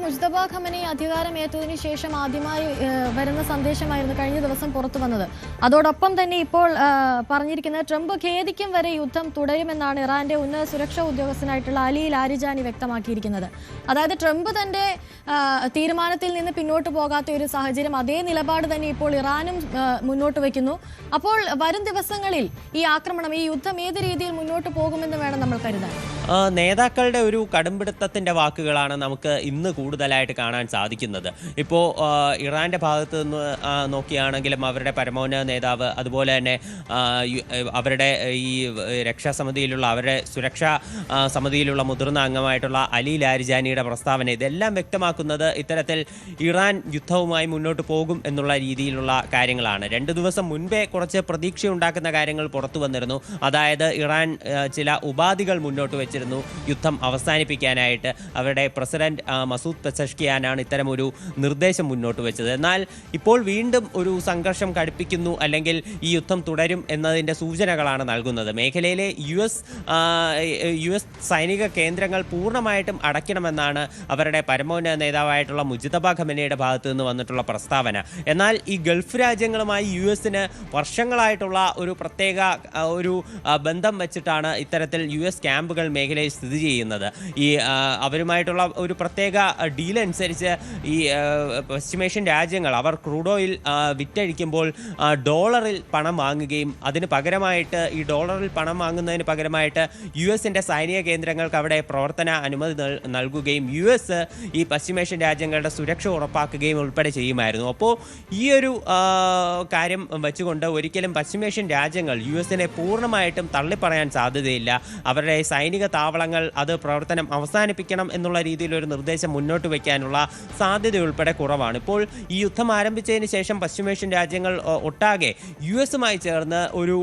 Mojtaba ഖമനി അധികാരമേറ്റതിനു ശേഷം ആദ്യമായി വരുന്ന സന്ദേശമായിരുന്നു കഴിഞ്ഞ ദിവസം പുറത്തു വന്നത്. അതോടൊപ്പം തന്നെ ഇപ്പോൾ പറഞ്ഞിരിക്കുന്നത് ട്രംപ് ഖേദിക്കും വരെ യുദ്ധം തുടരുമെന്നാണ് ഇറാന്റെ ഉന്നത സുരക്ഷാ ഉദ്യോഗസ്ഥനായിട്ടുള്ള അലി ലാരിജാനി വ്യക്തമാക്കിയിരിക്കുന്നത്. അതായത് ട്രംപ് തന്റെ തീരുമാനത്തിൽ നിന്ന് പിന്നോട്ട് പോകാത്ത ഒരു സാഹചര്യം, അതേ നിലപാട് തന്നെ ഇപ്പോൾ ഇറാനും മുന്നോട്ട് വയ്ക്കുന്നു. അപ്പോൾ വരും ദിവസങ്ങളിൽ ഈ ആക്രമണം, ഈ യുദ്ധം ഏത് രീതിയിൽ മുന്നോട്ട് പോകുമെന്ന് വേണം നമ്മൾ കരുതാൻ. നേതാക്കളുടെ ഒരു കടുംപിടുത്തത്തിൻ്റെ വാക്കുകളാണ് നമുക്ക് ഇന്ന് കൂടുതലായിട്ട് കാണാൻ സാധിക്കുന്നത്. ഇപ്പോൾ ഇറാൻ്റെ ഭാഗത്ത് നിന്ന് നോക്കിയാണെങ്കിലും അവരുടെ പരമോന്നത നേതാവ്, അതുപോലെ തന്നെ അവരുടെ ഈ രക്ഷാസമിതിയിലുള്ള, അവരുടെ സുരക്ഷാ സമിതിയിലുള്ള മുതിർന്ന അംഗമായിട്ടുള്ള അലി ലാരിജാനിയുടെ പ്രസ്താവന, ഇതെല്ലാം വ്യക്തമാക്കുന്നത് ഇത്തരത്തിൽ ഇറാൻ യുദ്ധവുമായി മുന്നോട്ട് പോകും എന്നുള്ള രീതിയിലുള്ള കാര്യങ്ങളാണ്. 2 ദിവസം മുൻപേ കുറച്ച് പ്രതീക്ഷയുണ്ടാക്കുന്ന കാര്യങ്ങൾ പുറത്തു വന്നിരുന്നു. അതായത് ഇറാൻ ചില ഉപാധികൾ മുന്നോട്ട് വെച്ചിരുന്നു യുദ്ധം അവസാനിപ്പിക്കാനായിട്ട്. അവരുടെ പ്രസിഡന്റ് മസൂദ് പെസഷ്കിയാനാണ് ഇത്തരമൊരു നിർദ്ദേശം മുന്നോട്ട് വെച്ചത്. എന്നാൽ ഇപ്പോൾ വീണ്ടും ഒരു സംഘർഷം കടുപ്പിക്കുന്നു, അല്ലെങ്കിൽ ഈ യുദ്ധം തുടരും എന്നതിൻ്റെ സൂചനകളാണ് നൽകുന്നത്. മേഖലയിലെ യു എസ് സൈനിക കേന്ദ്രങ്ങൾ പൂർണ്ണമായിട്ടും അടയ്ക്കണമെന്നാണ് അവരുടെ പരമോന്നത നേതാവായിട്ടുള്ള മുജ്തബ ഖമനിയുടെ ഭാഗത്തു നിന്ന് വന്നിട്ടുള്ള പ്രസ്താവന. എന്നാൽ ഈ ഗൾഫ് രാജ്യങ്ങളുമായി യു എസിന് വർഷങ്ങളായിട്ടുള്ള ഒരു പ്രത്യേക ഒരു ബന്ധം വെച്ചിട്ടാണ് ഇത്തരത്തിൽ യു എസ് ക്യാമ്പുകൾ മേഖലയിൽ സ്ഥിതി ചെയ്യുന്നത്. ഈ അവരുമായിട്ടുള്ള ഒരു പ്രത്യേക ഡീൽ അനുസരിച്ച് ഈ പശ്ചിമേഷ്യൻ രാജ്യങ്ങൾ അവർ ക്രൂഡ് ഓയിൽ വിറ്റഴിക്കുമ്പോൾ ഡോളറിൽ പണം വാങ്ങുകയും അതിന് പകരമായിട്ട്, ഈ ഡോളറിൽ പണം വാങ്ങുന്നതിന് പകരമായിട്ട് യു എസിൻ്റെ സൈനിക കേന്ദ്രങ്ങൾക്ക് അവിടെ പ്രവർത്തന അനുമതി നൽകുകയും യു എസ് ഈ പശ്ചിമേഷ്യൻ രാജ്യങ്ങളുടെ സുരക്ഷ ഉറപ്പാക്കുകയും ഉൾപ്പെടെ ചെയ്യുമായിരുന്നു. അപ്പോൾ ഈ ഒരു കാര്യം വെച്ചുകൊണ്ട് ഒരിക്കലും പശ്ചിമേഷ്യൻ രാജ്യങ്ങൾ യു എസിനെ പൂർണ്ണമായിട്ടും തള്ളിപ്പറയാൻ സാധ്യതയില്ല. അവരുടെ സൈനിക താവളങ്ങൾ അത് പ്രവർത്തനം അവസാനിപ്പിക്കണം എന്നുള്ള രീതിയിലൊരു നിർദ്ദേശം മുന്നോട്ട് വയ്ക്കാനുള്ള സാധ്യത ഉൾപ്പെടെ കുറവാണ്. ഇപ്പോൾ ഈ യുദ്ധം ആരംഭിച്ചതിന് ശേഷം പശ്ചിമേഷ്യൻ രാജ്യങ്ങൾ ഒട്ടാകെ യു എസുമായി ചേർന്ന് ഒരു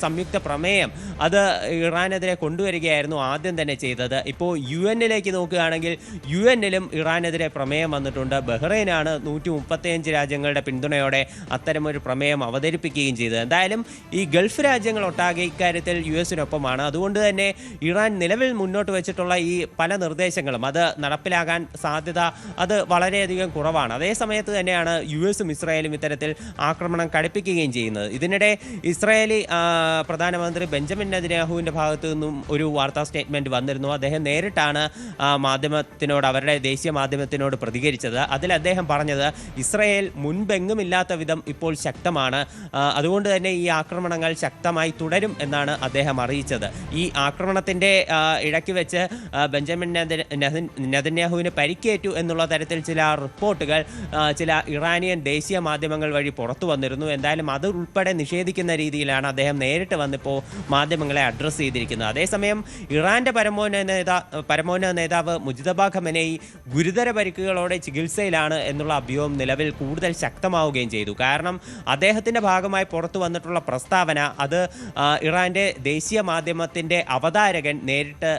സംയുക്ത പ്രമേയം അത് ഇറാനെതിരെ കൊണ്ടുവരികയായിരുന്നു ആദ്യം തന്നെ ചെയ്തത്. ഇപ്പോൾ യു എന്നിലേക്ക് നോക്കുകയാണെങ്കിൽ യു എന്നിലും ഇറാനെതിരെ പ്രമേയം വന്നിട്ടുണ്ട്. ബഹ്റൈനാണ് 135 രാജ്യങ്ങളുടെ പിന്തുണയോടെ അത്തരമൊരു പ്രമേയം അവതരിപ്പിക്കുകയും ചെയ്തത്. എന്തായാലും ഈ ഗൾഫ് രാജ്യങ്ങൾ ഒട്ടാകെ ഇക്കാര്യത്തിൽ യു എസിനൊപ്പമാണ്. അതുകൊണ്ട് തന്നെ ഇറാൻ നിലവിൽ മുന്നോട്ട് വെച്ചിട്ടുള്ള ഈ പല നിർദ്ദേശങ്ങളും അത് നടപ്പിലാകാൻ സാധ്യത അത് വളരെയധികം കുറവാണ്. അതേ സമയത്ത് തന്നെയാണ് യു എസും ഇസ്രായേലും ഇത്തരത്തിൽ ആക്രമണം കടുപ്പിക്കുകയും ചെയ്യുന്നത്. ഇതിനിടെ ഇസ്രായേലി പ്രധാനമന്ത്രി ബെഞ്ചമിൻ നെതന്യാഹുവിൻ്റെ ഭാഗത്തു നിന്നും ഒരു വാർത്താ സ്റ്റേറ്റ്മെൻറ്റ് വന്നിരുന്നു. അദ്ദേഹം നേരിട്ടാണ് മാധ്യമത്തിനോട്, അവരുടെ ദേശീയ മാധ്യമത്തിനോട് പ്രതികരിച്ചത്. അതിൽ അദ്ദേഹം പറഞ്ഞത് ഇസ്രായേൽ മുൻപെങ്ങുമില്ലാത്ത വിധം ഇപ്പോൾ ശക്തമാണ്, അതുകൊണ്ട് തന്നെ ഈ ആക്രമണങ്ങൾ ശക്തമായി തുടരും എന്നാണ് അദ്ദേഹം അറിയിച്ചത്. ഈ ആക്രമണത്തിൻ്റെ ഇടയ്ക്ക് വെച്ച് ബെഞ്ചമിൻ നെതന്യാഹുവിന് പരിക്കേറ്റു എന്നുള്ള തരത്തിൽ ചില റിപ്പോർട്ടുകൾ ചില ഇറാനിയൻ ദേശീയ മാധ്യമങ്ങൾ വഴി പുറത്തു വന്നിരുന്നു. എന്തായാലും അത് ഉൾപ്പെടെ നിഷേധിക്കുന്ന രീതിയിലാണ് അദ്ദേഹം നേരിട്ട് വന്നിപ്പോൾ മാധ്യമങ്ങളെ അഡ്രസ്സ് ചെയ്തിരിക്കുന്നത്. അതേസമയം ഇറാൻ്റെ പരമോന്നത നേതാവ് മുജ്തബ ഖമനി ഗുരുതര പരിക്കുകളോടെ ചികിത്സയിലാണ് എന്നുള്ള അഭ്യൂഹം നിലവിൽ കൂടുതൽ ശക്തമാവുകയും ചെയ്തു. കാരണം അദ്ദേഹത്തിൻ്റെ ഭാഗമായി പുറത്തു വന്നിട്ടുള്ള പ്രസ്താവന അത് ഇറാൻ്റെ ദേശീയ മാധ്യമത്തിൻ്റെ അവതാരകൻ നേരിട്ട്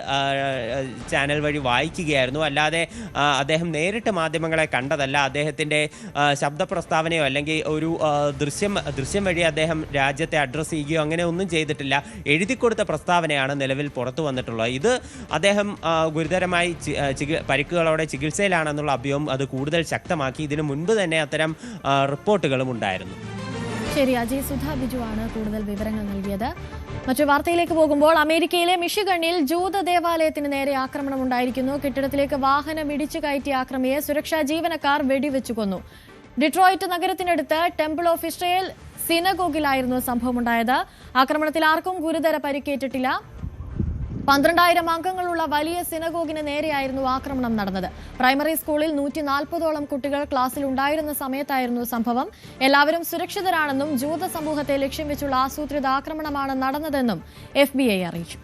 ചാനൽ വഴി വായിക്കുകയായിരുന്നു. അല്ലാതെ അദ്ദേഹം നേരിട്ട് മാധ്യമങ്ങളെ കണ്ടതല്ല. അദ്ദേഹത്തിൻ്റെ ശബ്ദ പ്രസ്താവനയോ അല്ലെങ്കിൽ ഒരു ദൃശ്യം വഴി അദ്ദേഹം രാജ്യത്തെ അഡ്രസ്സ് ചെയ്യുകയോ അങ്ങനെ ഒന്നും ചെയ്തിട്ടില്ല. എഴുതിക്കൊടുത്ത പ്രസ്താവനയാണ് നിലവിൽ പുറത്തു വന്നിട്ടുള്ളത്. ഇത് അദ്ദേഹം ഗുരുതരമായി പരിക്കുകളോടെ ചികിത്സയിലാണെന്നുള്ള അഭ്യൂഹം അത് കൂടുതൽ ശക്തമാക്കി. ഇതിനു മുൻപ് തന്നെ അത്തരം റിപ്പോർട്ടുകളും ഉണ്ടായിരുന്നു. ശരി, അജയ് സുധാ ബിജു ആണ് കൂടുതൽ വിവരങ്ങൾ നൽകിയത്. മറ്റു വാർത്തയിലേക്ക് പോകുമ്പോൾ അമേരിക്കയിലെ മിഷിഗണിൽ ജൂത ദേവാലയത്തിന് നേരെ ആക്രമണം ഉണ്ടായിരിക്കുന്നു. കെട്ടിടത്തിലേക്ക് വാഹനം ഇടിച്ചു കയറ്റിയ ആക്രമിയെ സുരക്ഷാ ജീവനക്കാർ വെടിവെച്ചു കൊന്നു. ഡിട്രോയിറ്റ് നഗരത്തിനടുത്ത് ടെമ്പിൾ ഓഫ് ഇസ്രയേൽ സിനഗോഗിലായിരുന്നു സംഭവമുണ്ടായത്. ആക്രമണത്തിൽ ആർക്കും ഗുരുതര പരിക്കേറ്റിട്ടില്ല. 12,000 അംഗങ്ങളുള്ള വലിയ സിനഗോഗിന് നേരെയായിരുന്നു ആക്രമണം നടന്നത്. പ്രൈമറി സ്കൂളിൽ 140ഓളം കുട്ടികൾ ക്ലാസ്സിൽ ഉണ്ടായിരുന്ന സമയത്തായിരുന്നു സംഭവം. എല്ലാവരും സുരക്ഷിതരാണെന്നും ജൂത സമൂഹത്തെ ലക്ഷ്യം വെച്ചുള്ള ആസൂത്രിത ആക്രമണമാണ് നടന്നതെന്നും FBI അറിയിച്ചു.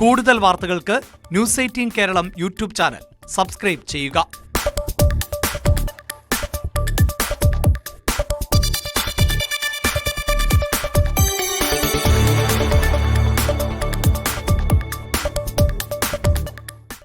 കൂടുതൽ വാർത്തകൾക്ക് News 18 Keralam YouTube channel subscribe ചെയ്യുക.